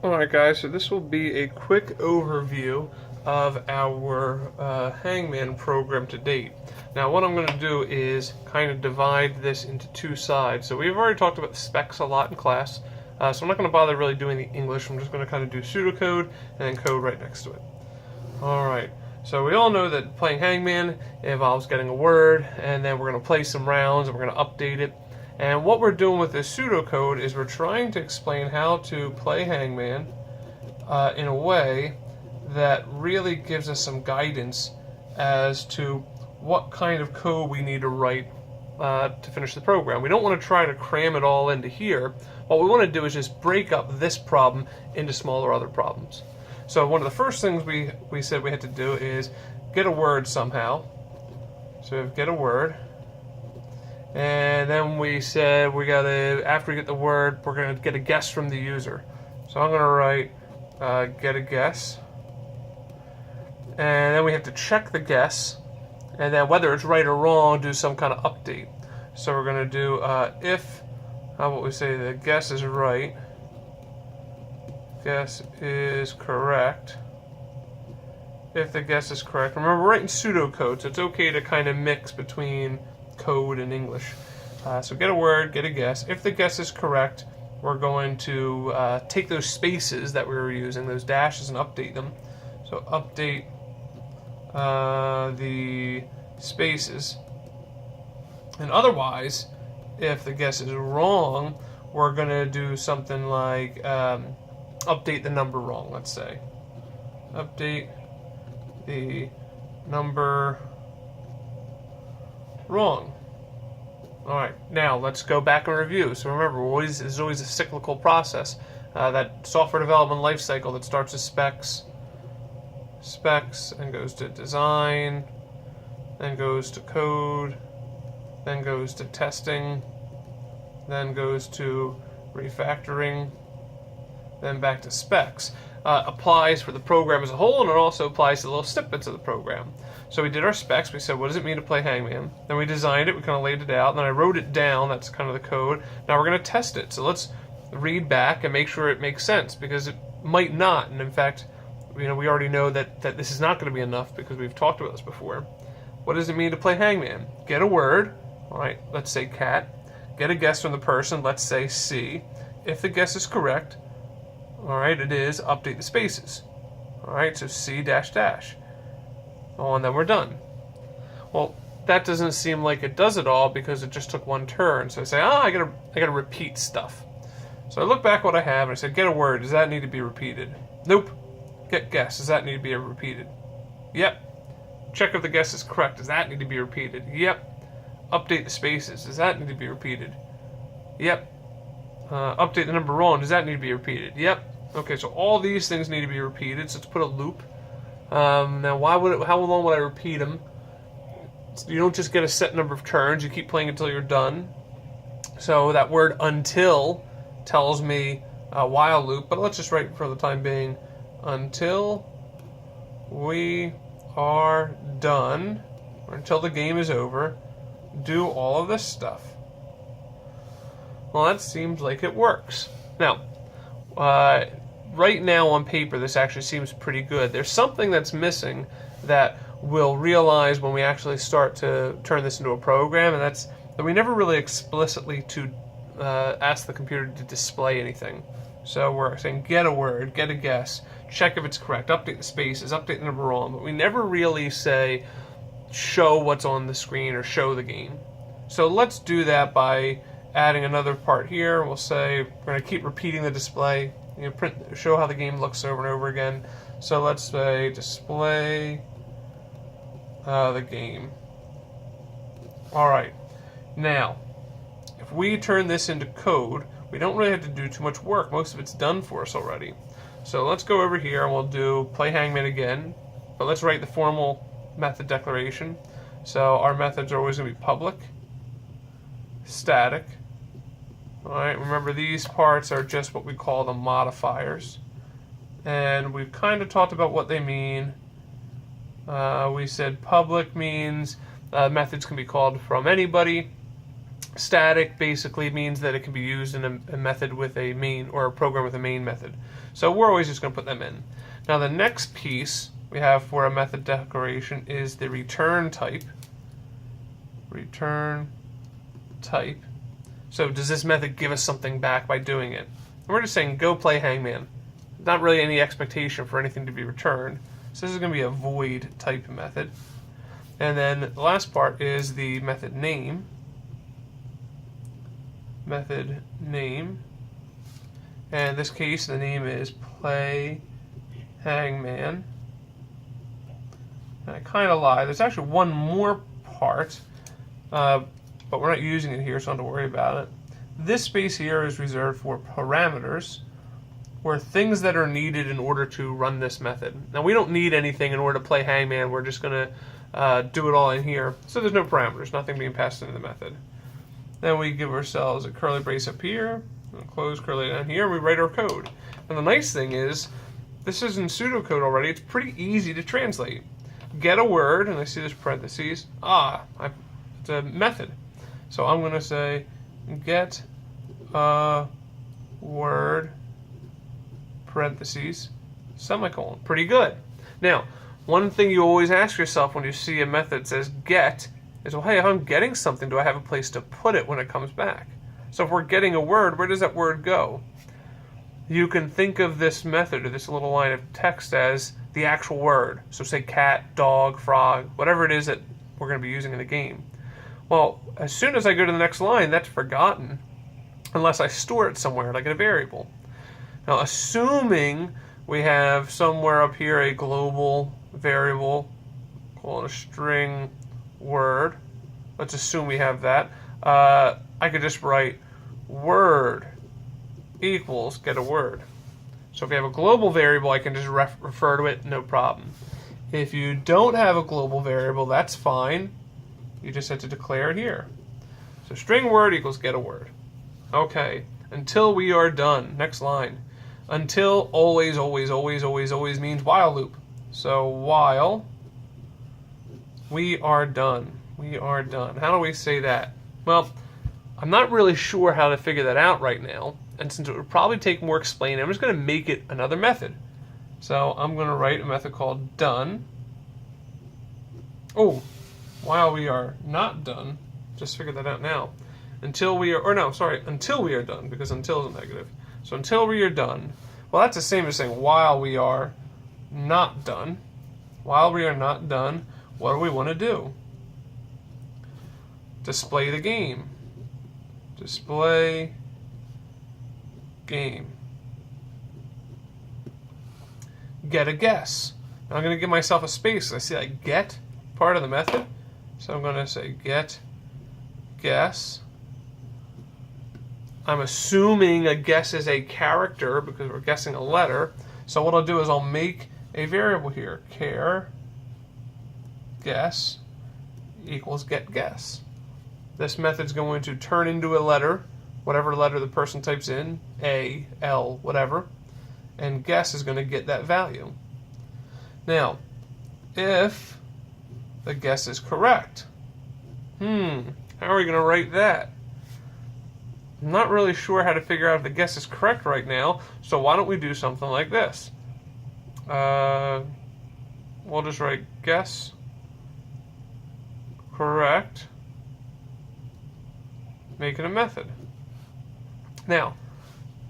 Alright guys, so this will be a quick overview of our Hangman program to date. Now what I'm going to do is kind of divide this into two sides. So we've already talked about the specs a lot in class, so I'm not going to bother really doing the English. I'm just going to kind of do pseudocode and then code right next to it. Alright, so we all know that playing Hangman involves getting a word, and then we're going to play some rounds and we're going to update it. And what we're doing with this pseudocode is we're trying to explain how to play Hangman in a way that really gives us some guidance as to what kind of code we need to write to finish the program. We don't want to try to cram it all into here. What we want to do is just break up this problem into smaller other problems. So one of the first things we said we had to do is get a word somehow. So get a word. And then we said after we get the word, we're gonna get a guess from the user. So I'm gonna write get a guess, and then we have to check the guess, and then whether it's right or wrong, do some kind of update. So we're gonna do if how about we say the guess is right, guess is correct. If the guess is correct, remember we're writing pseudocode, so it's okay to kind of mix between code and English. So get a word, get a guess. If the guess is correct, we're going to take those spaces that we were using, those dashes, and update them. So update the spaces. And otherwise, if the guess is wrong, we're going to do something like update the number wrong, let's say. Update the number wrong. Alright, now let's go back and review. So remember, there's always a cyclical process. That software development life cycle that starts with specs, and goes to design, then goes to code, then goes to testing, then goes to refactoring, then back to specs. Applies for the program as a whole, and it also applies to little snippets of the program. So we did our specs, we said what does it mean to play Hangman, then we designed it, we kind of laid it out, and then I wrote it down, that's kind of the code. Now we're going to test it, so let's read back and make sure it makes sense, because it might not, and in fact, we already know that this is not going to be enough because we've talked about this before. What does it mean to play Hangman? Get a word, alright, let's say cat, get a guess from the person, let's say C. If the guess is correct, alright, it is update the spaces. Alright, so C dash dash. Oh, and then we're done. Well, that doesn't seem like it does it all because it just took one turn. So I say, I gotta repeat stuff. So I look back at what I have and I said, get a word, does that need to be repeated? Nope. Get guess, does that need to be repeated? Yep. Check if the guess is correct, does that need to be repeated? Yep. Update the spaces, does that need to be repeated? Yep. Update the number wrong, does that need to be repeated? Yep. Okay, so all these things need to be repeated, so let's put a loop. Now, how long would I repeat them? You don't just get a set number of turns, you keep playing until you're done. So that word until tells me a while loop, but let's just write for the time being until we are done, or until the game is over, do all of this stuff. Well, that seems like it works. Now, right now on paper, this actually seems pretty good. There's something that's missing that we'll realize when we actually start to turn this into a program, and that's that we never really explicitly ask the computer to display anything. So we're saying get a word, get a guess, check if it's correct, update the spaces, update the number wrong, but we never really say show what's on the screen or show the game. So let's do that by adding another part here. We'll say we're going to keep repeating the display. Show how the game looks over and over again. So let's say display the game. Alright, now if we turn this into code, we don't really have to do too much work. Most of it's done for us already. So let's go over here and we'll do play Hangman again, but let's write the formal method declaration. So our methods are always going to be public, static. Alright, remember these parts are just what we call the modifiers. And we've kind of talked about what they mean. We said public means methods can be called from anybody. Static basically means that it can be used in a method with a main, or a program with a main method. So we're always just going to put them in. Now the next piece we have for a method declaration is the return type. Return type. So does this method give us something back by doing it? And we're just saying go play Hangman. Not really any expectation for anything to be returned. So this is going to be a void type method. And then the last part is the method name. Method name. And in this case, the name is PlayHangman. And I kind of lied. There's actually one more part, but we're not using it here, so I don't have to worry about it. This space here is reserved for parameters, or things that are needed in order to run this method. Now, we don't need anything in order to play Hangman. We're just going to do it all in here. So there's no parameters, nothing being passed into the method. Then we give ourselves a curly brace up here, and a close curly down here, and we write our code. And the nice thing is, this is in pseudocode already. It's pretty easy to translate. Get a word, and I see this parentheses. It's a method. So I'm going to say get a word, parentheses, semicolon. Pretty good. Now, one thing you always ask yourself when you see a method that says get is, well, hey, if I'm getting something, do I have a place to put it when it comes back? So if we're getting a word, where does that word go? You can think of this method, or this little line of text, as the actual word. So say cat, dog, frog, whatever it is that we're going to be using in the game. Well, as soon as I go to the next line, that's forgotten, unless I store it somewhere, like in a variable. Now, assuming we have somewhere up here a global variable, call it a string word. Let's assume we have that. I could just write word equals get a word. So if you have a global variable, I can just refer to it, no problem. If you don't have a global variable, that's fine. You just have to declare it here. So string word equals get a word. Okay, until we are done. Next line. Until always, always, always, always, always means while loop. So while we are done. We are done. How do we say that? Well, I'm not really sure how to figure that out right now. And since it would probably take more explaining, I'm just going to make it another method. So I'm going to write a method called done. Oh, while we are not done, just figure that out now. Until we are, or no, sorry, until we are done, because until is a negative. So until we are done. Well, that's the same as saying while we are not done. While we are not done, what do we want to do? Display the game. Display game. Get a guess. Now I'm going to give myself a space. I see like get part of the method. So I'm going to say get guess. I'm assuming a guess is a character because we're guessing a letter. So what I'll do is I'll make a variable here. Char guess equals get guess. This method's going to turn into a letter, whatever letter the person types in, A, L, whatever, and guess is going to get that value. Now, if the guess is correct, how are we going to write that? I'm not really sure how to figure out if the guess is correct right now, so why don't we do something like this? We'll just write guess correct, make it a method. Now,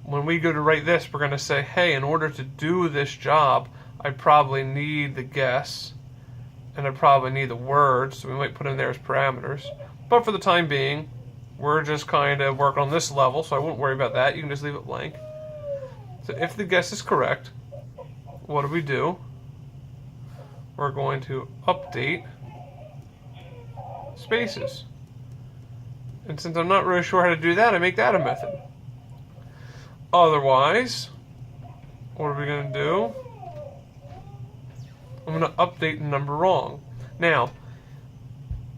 when we go to write this, we're going to say, hey, in order to do this job, I probably need the guess, and I probably need the word, so we might put in there as parameters. But for the time being, we're just kind of working on this level, so I won't worry about that. You can just leave it blank. So if the guess is correct, what do we do? We're going to update spaces. And since I'm not really sure how to do that, I make that a method. Otherwise, what are we going to do? I'm going to update the number wrong. Now,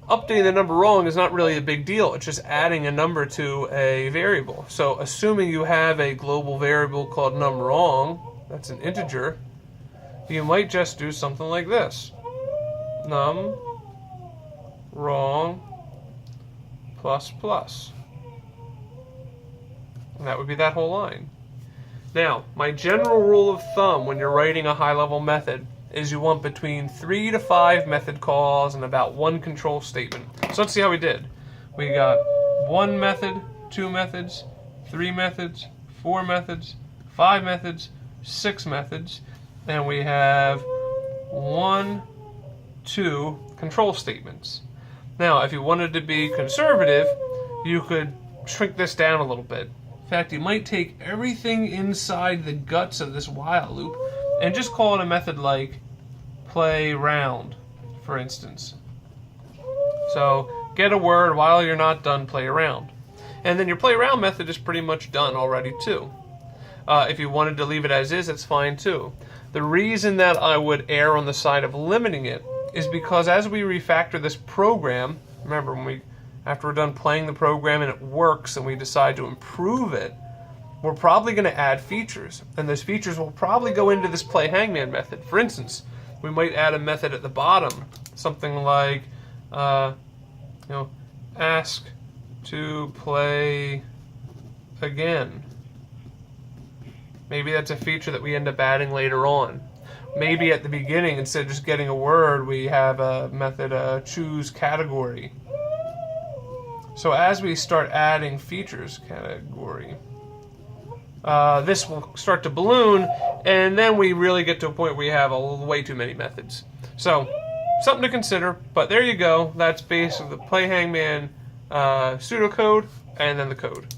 updating the number wrong is not really a big deal. It's just adding a number to a variable. So assuming you have a global variable called num wrong, that's an integer, you might just do something like this. Num wrong plus plus. And that would be that whole line. Now, my general rule of thumb when you're writing a high-level method is you want between 3 to 5 method calls and about 1 control statement. So let's see how we did. We got 1 method, 2 methods, 3 methods, 4 methods, 5 methods, 6 methods, and we have 1, 2 control statements. Now, if you wanted to be conservative, you could shrink this down a little bit. In fact, you might take everything inside the guts of this while loop and just call it a method like play round, for instance. So get a word while you're not done, play around. And then your play around method is pretty much done already too. If you wanted to leave it as is, it's fine too. The reason that I would err on the side of limiting it is because as we refactor this program, remember after we're done playing the program and it works and we decide to improve it, we're probably going to add features. And those features will probably go into this PlayHangMan method. For instance, we might add a method at the bottom, something like, ask to play again. Maybe that's a feature that we end up adding later on. Maybe at the beginning, instead of just getting a word, we have a method choose category. So as we start adding features category, this will start to balloon, and then we really get to a point where we have way too many methods. So something to consider, but there you go. That's basically the PlayHangman pseudocode and then the code.